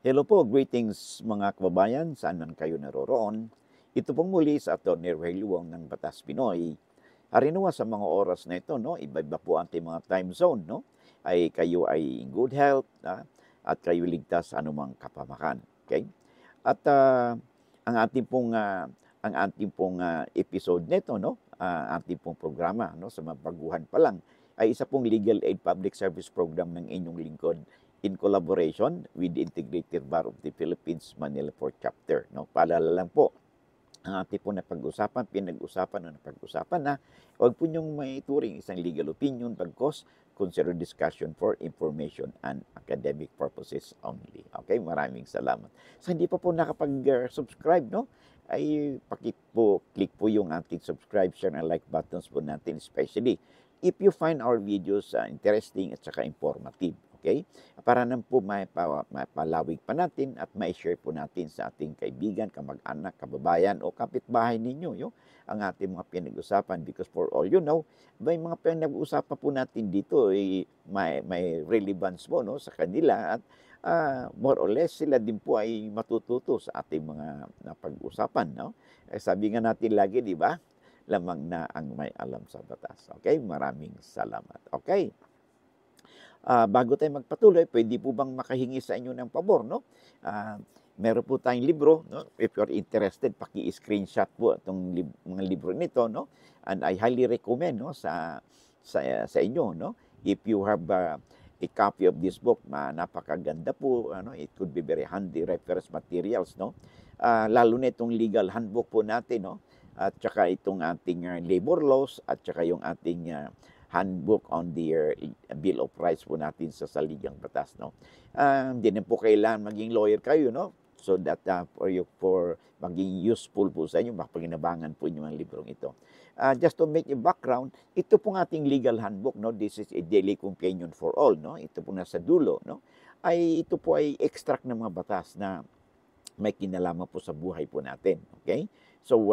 Hello po, greetings mga kababayan, saan man kayo naroroon. Ito pong muli sa Atty. Rogelio Wong ng Batas Pinoy. Harinawa sa mga oras na ito, no, iba-iba po ang ating mga time zone, no? Ay kayo ay in good health, at kayo ligtas sa anumang kapamakan. Okay? At ang ating pong episode nito, no, ating pong programa, no, sa mga baguhan pa lang, ay isa pong legal aid public service program ng inyong lingkod in collaboration with the Integrated Bar of the Philippines Manila 4th Chapter. No? Paalala lang po, ang ating po pinag-usapan na huwag po niyong maituring isang legal opinion bagkos consider discussion for information and academic purposes only. Okay, maraming salamat. Sa hindi pa po nakapag-subscribe, no, ay click po yung ating subscribe, share, and like buttons po natin, especially if you find our videos interesting at saka informative. Okay? Para naman po mapalawig pa natin at mai-share po natin sa ating kaibigan, kamag-anak, kababayan o kapitbahay ninyo ang ating mga pinag-usapan because for all you know, may mga pinag-usapan po natin dito may relevance po, no, sa kanila at more or less sila din po ay matututo sa ating mga napag-usapan. No? Sabi nga natin lagi, di ba? Lamang na ang may alam sa batas. Okay? Maraming salamat. Okay? Bago tayo magpatuloy, pwede po bang makahingi sa inyo ng pabor, no? Meron po tayong libro, no? If you're interested, paki-screenshot po itong mga libro nito, no? And I highly recommend, no, sa inyo, no? If you have a copy of this book, napakaganda po, ano, it could be very handy reference materials, no? Lalo na itong legal handbook po natin, no? At saka itong ating labor laws at saka yung ating handbook on the Bill of Rights po natin sa saligang batas, no? Hindi na po kailangan maging lawyer kayo, no? So that for maging useful po sa inyo, mapaginabangan po yung mga librong ito. Just to make a background, ito pong ating legal handbook, no? This is a daily companion for all, no? Ito po nasa dulo, no? Ito po ay extract ng mga batas na may kinalaman po sa buhay po natin. Okay? So,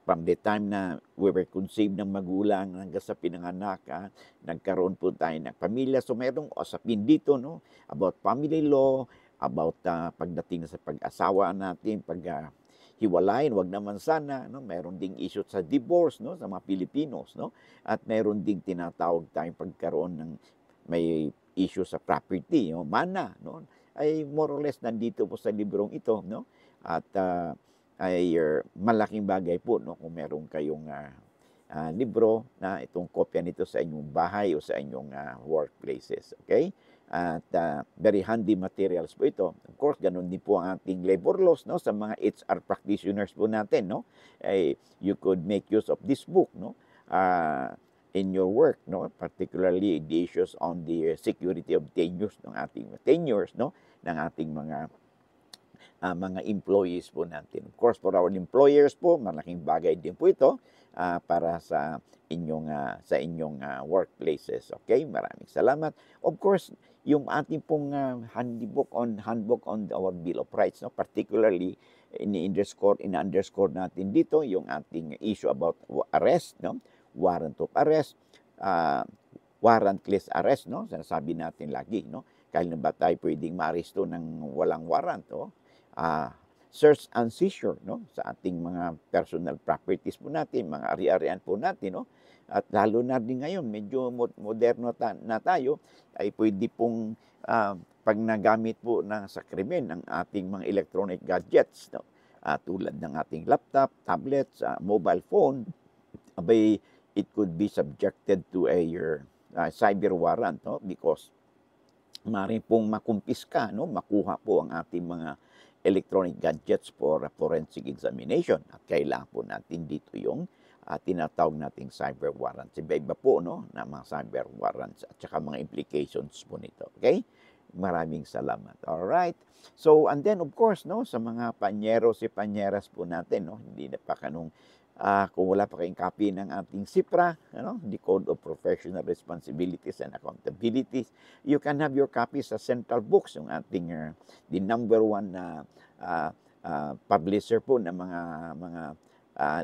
from the time na we were conceived ng magulang hanggang sa pinanganak, nagkaroon po tayo ng pamilya. So, mayroong usapin dito, no? About family law, about pagdating na sa pag-asawa natin, hiwalayan, wag naman sana, no? Mayroon ding issue sa divorce, no, sa mga Pilipinos, no? At mayroon ding tinatawag tayong pagkaroon ng may issue sa property, no? Mana, no? Ay more or less nandito po sa librong ito, no? At malaking bagay po, no, kung meron kayong libro na itong kopya nito sa inyong bahay o sa inyong workplaces. Okay? At very handy materials po ito. Of course, ganun din po ang ating labor laws, no, sa mga HR practitioners po natin, no. You could make use of this book, no, in your work, no, particularly the issues on the security of tenures ng ating tenures, no, ng ating mga employees po natin. Of course, for our employers po, malaking bagay din po ito para sa inyong workplaces. Okay? Maraming salamat. Of course, yung ating pong handbook on our Bill of Rights, no, particularly in-underscore natin dito yung ating issue about arrest, no, warrant of arrest, warrantless arrest, no, sinasabi natin lagi, no, kailan ba tayo pwedeng maaresto ng walang warrant, no? Search and seizure, no, sa ating mga personal properties po natin, mga ari-arian po natin, no? At lalo na din ngayon, medyo moderno na tayo, ay pwede pong pag nagamit po sa krimen ang ating mga electronic gadgets, no? Tulad ng ating laptop, tablets, mobile phone, abay, it could be subjected to a cyber warrant, no? Because maaari pong makumpiska, no? Makuha po ang ating mga electronic gadgets for forensic examination. At kailangan po natin dito yung tinatawag nating cyber warrants. Iba-iba po, no, na mga cyber warrants at saka mga implications po nito. Okay? Maraming salamat. All right. So, and then of course, no, sa mga panyeros panyeras po natin, no, hindi na pa kanong kung wala pa kayong copy ng ating SIPRA, ano, the Code of Professional Responsibilities and Accountabilities, you can have your copy sa Central Books, yung ating the number one publisher po ng mga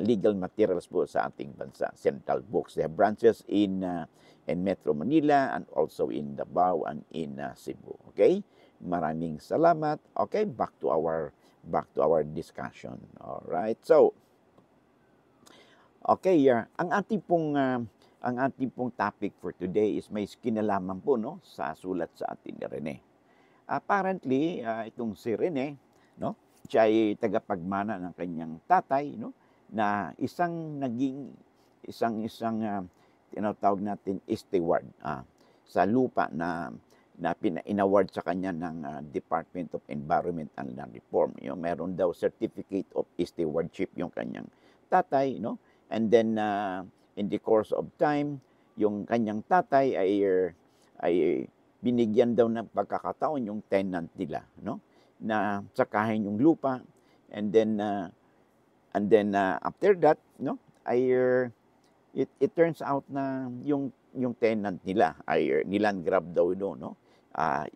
legal materials po sa ating bansa, Central Books. They have branches in Metro Manila and also in Davao and in Cebu. Okay? Maraming salamat. Okay, back to our discussion. All right. So, okay, ang ating pong topic for today is may kinalaman po no sa sulat sa atin ni Rene. Apparently, itong si Rene, no, siya ay tagapagmana ng kanyang tatay, no, na isang tinatawag natin steward sa lupa na inaward sa kanya ng Department of Environment and Land Reform. Meron daw certificate of stewardship yung kanyang tatay, no? And then in the course of time, yung kanyang tatay ay binigyan daw ng pagkakataon yung tenant nila, no? Na sakahin yung lupa, and then after that, no, it turns out na yung tenant nila ay niland grab daw do, no?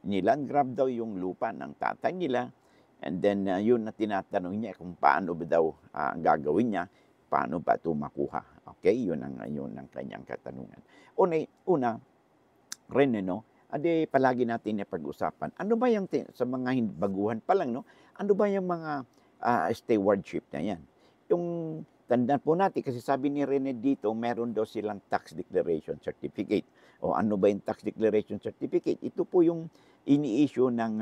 Niland grab daw yung lupa ng tatay nila, and then yun na tinatanong niya kung paano ba daw ang gagawin niya, paano ba ito makuha. Okay, yun ang kanyang katanungan. Una, Rene, no, palagi natin na pag-usapan. Ano ba yung sa mga baguhan pa lang, no? Ano ba yung mga stewardship na yan? Yung tandaan po natin, kasi sabi ni Rene dito, meron daw silang tax declaration certificate. O ano ba yung tax declaration certificate? Ito po yung ini-issue ng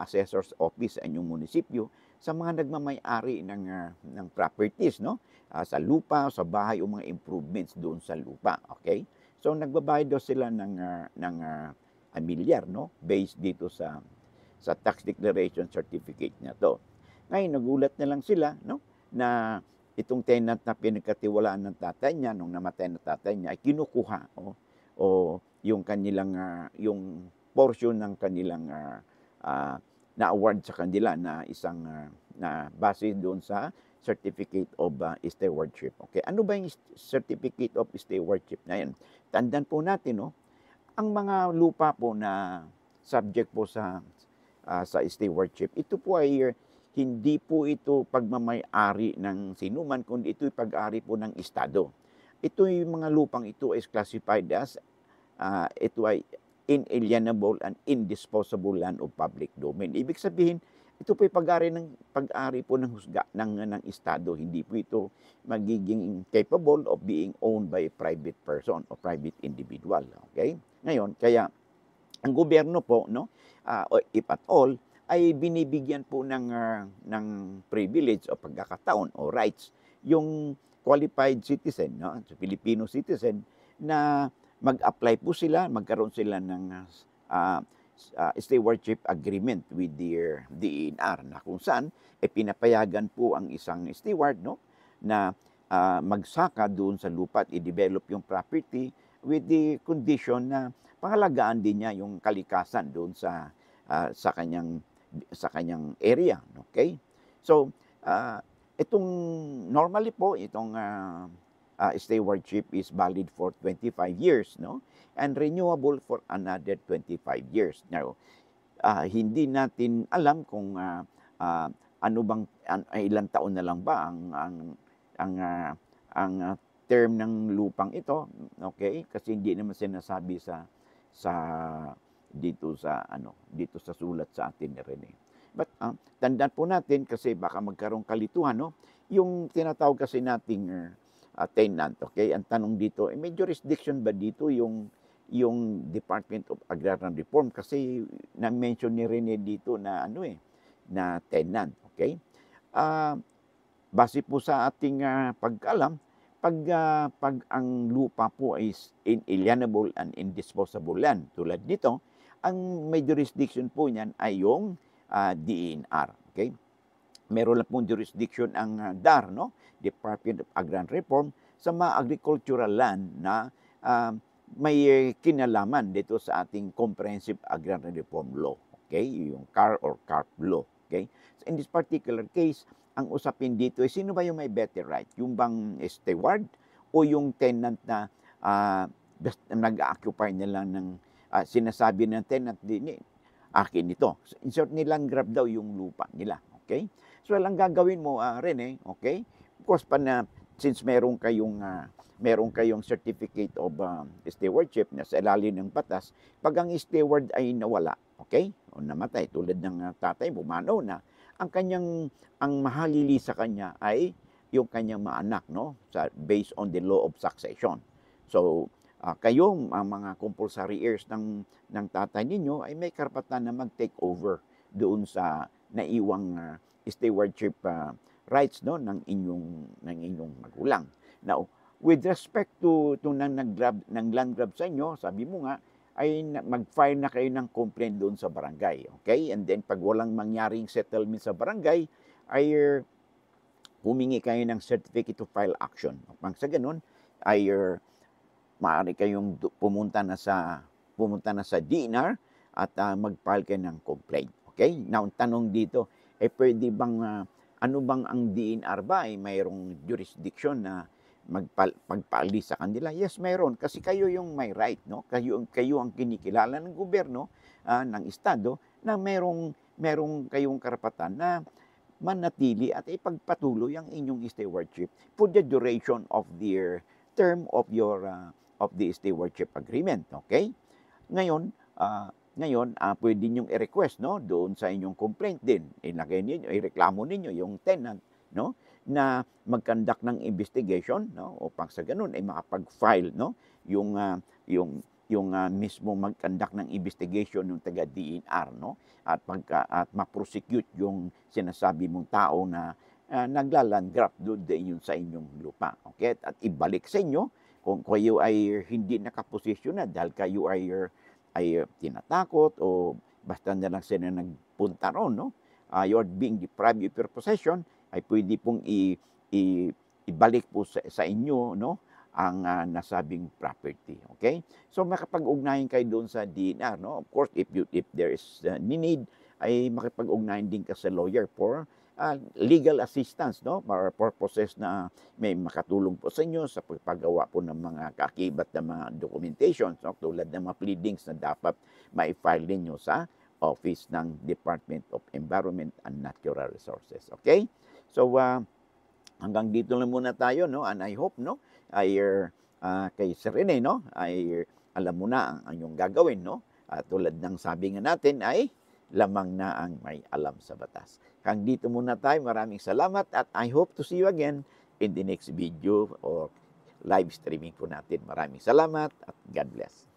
assessor's office sa inyong munisipyo sa mga nagmamay-ari ng properties, no? Sa lupa, sa bahay, o mga improvements doon sa lupa. Okay? So nagbabayad daw sila ng amilyar, no? Based dito sa tax declaration certificate na to. Ngayon nagulat na lang sila, no, na itong tenant na pinagkatiwalaan ng tatay niya nung namatay na tatay niya ay kinukuha o yung kanilang yung portion ng kanilang na-award sa kanila na isang na base doon sa certificate of stewardship. Okay, ano ba yung certificate of stewardship na yan? Tandaan po natin, no, ang mga lupa po na subject po sa stewardship, ito po ay hindi po ito pagmamay-ari ng sinuman, kundi ito ay pag-ari po ng Estado. Ito yung mga lupang ito is classified as ito ay inalienable and indisposable land of public domain. Ibig sabihin, ito po ay pag-ari po ng husga ng Estado. Hindi po ito magiging capable of being owned by a private person o private individual. Okay? Ngayon, kaya ang gobyerno po, no, if at all, ay binibigyan po ng privilege o pagkakataon o rights yung qualified citizen, no, Filipino citizen, na mag-apply po sila, magkaroon sila ng stewardship agreement with their DENR na kung saan pinapayagan po ang isang steward, no, na magsaka doon sa lupa at i-develop yung property with the condition na pangalagaan din niya yung kalikasan doon sa kanyang area. Okay? So, itong normally po, itong stewardship is valid for 25 years, no? And renewable for another 25 years. Now, hindi natin alam kung ano bang ilang taon na lang ba ang term ng lupang ito, okay? Kasi hindi naman sinasabi dito sa sulat sa atin ni Rene. But tandaan po natin kasi baka magkaroong kalituhan, no? Yung tinatawag kasi nating tenant, okay? Ang tanong dito, may jurisdiction ba dito yung Department of Agrarian Reform? Kasi na-mention ni Rene dito na na tenant, okay? Base po sa ating pagkaalam, pag ang lupa po is inalienable and indisposable land, tulad nito, ang may jurisdiction po niyan ay yung DENR. Okay? Meron lang pong jurisdiction ang DAR, no? Department of Agrarian Reform, sa mga agricultural land na may kinalaman dito sa ating Comprehensive Agrarian Reform Law. Okay? Yung CAR or CARP Law. Okay? So in this particular case, ang usapin dito ay sino ba yung may better right? Yung bang steward o yung tenant na nag-occupy na lang ng sinasabi ng tenant din, akin ito. In short, nilang grab daw yung lupa nila. Okay? So, ang gagawin mo, Rene, okay? Of course, since meron kayong certificate of stewardship na sa ilalim ng batas, pag ang steward ay nawala, okay? O namatay, tulad ng tatay, bumanaw na, ang mahalili sa kanya ay yung kanyang mga anak, no? Based on the law of succession. So, kayo, ang mga compulsory heirs ng tatay ninyo, ay may karapatan na mag-take over doon sa naiwang stewardship rights, no, ng inyong magulang. Now, with respect to ng land grab sa inyo, sabi mo nga, ay mag-file na kayo ng complaint doon sa barangay. Okay? And then, pag walang mangyaring settlement sa barangay, ay humingi kayo ng certificate to file action. Upang sa ganun, ay maaari kayong pumunta na sa DNR at mag-file kayo ng complaint. Okay? Now, ang tanong dito, pwede bang, ano bang ang DNR ba ay mayroong jurisdiction na magpaalis sa kanila? Yes, mayroon. Kasi kayo yung may right, no? Kayo ang kinikilala ng gobyerno, ng estado, na merong kayong karapatan na manatili at ipagpatuloy ang inyong stewardship for the duration of the term of the stewardship agreement. Okay? Ngayon, pwede ninyong i-request, no, doon sa inyong complaint din. Ilagay niyo, ireklamo ninyo yung tenant, no, na mag-conduct ng investigation, no, upang sa ganun ay makapag-file, no, yung mismo mag-conduct ng investigation ng taga DNR, no, at ma-prosecute yung sinasabi mong tao na naglaland grab doon yun sa inyong lupa. Okay? At ibalik sa inyo kung kayo ay hindi nakaposisyon na dahil kayo ay tinatakot o basta na lang sila nagpunta ron, no? You're being deprived of your possession, ay pwede pong ibalik po sa inyo, no, ang nasabing property. Okay? So makapag-ugnayan kayo doon sa DNR, no? Of course, if there is need, ay makipag-ugnayan din ka sa lawyer for legal assistance, no, for purposes na may makatulong po sa inyo sa pagpagawa po ng mga kaakibat na mga documentations, no, tulad ng mga pleadings na dapat ma-file ninyo sa office ng Department of Environment and Natural Resources. Okay? So, hanggang dito lang muna tayo, no, and I hope, no, ay kay Sir Rene, no, ay alam mo na ang inyong gagawin, no, tulad ng sabi nga natin ay lamang na ang may alam sa batas. Hanggang dito muna tayo. Maraming salamat at I hope to see you again in the next video or live streaming po natin. Maraming salamat at God bless.